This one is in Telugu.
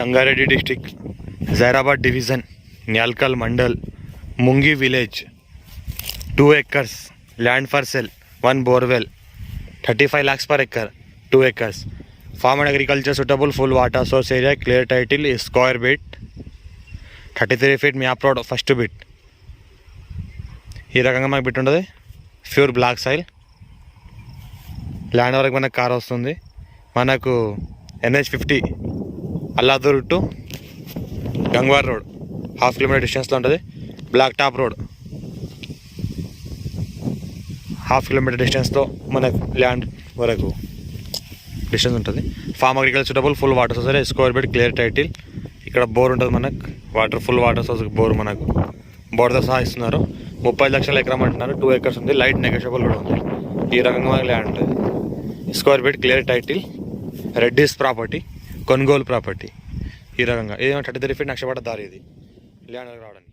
Sangareddy district, Zairabad division, Nyalkal mandal, Mungi village. 2 acres land for sale, 1 borewell, 35 lakhs per acre, 2 acres. Farm and agriculture suitable, full water source area, clear title is square bit, 33 feet map road first bit. ఈ రకంగా మనకు బిట్ ఉంటుంది. ప్యూర్ బ్లాక్ సాయిల్ ల్యాండ్ వరకు మనకు కార్ వస్తుంది. మనకు NH50 Alladur to Gangwar road 1/2 kilometre డిస్టెన్స్లో ఉంటుంది. బ్లాక్ టాప్ రోడ్ 1/2 కిలోమీటర్ డిస్టెన్స్లో మనకు ల్యాండ్ వరకు డిస్టెన్స్ ఉంటుంది. Farm agriculture suitable, full water source, square bit, clear title. ఇక్కడ బోర్ ఉంటుంది మనకు, water full water source bore మనకు బోర్తో సహా ఇస్తున్నారు. 30 లక్షల ఎకరం అంటున్నారు. 2 acres ఉంది, లైట్ నెగోషియబుల్ కూడా ఉంది. ఈ రకంగా మనకు ల్యాండ్ ఉంటుంది. Square bit, clear title, Reddy's property, కొనుగోలు ప్రాపర్టీ. ఈ రకంగా ఏదైనా 33 feet నక్షపడ్డ దారి ఇది ల్యాండ్ రావడానికి.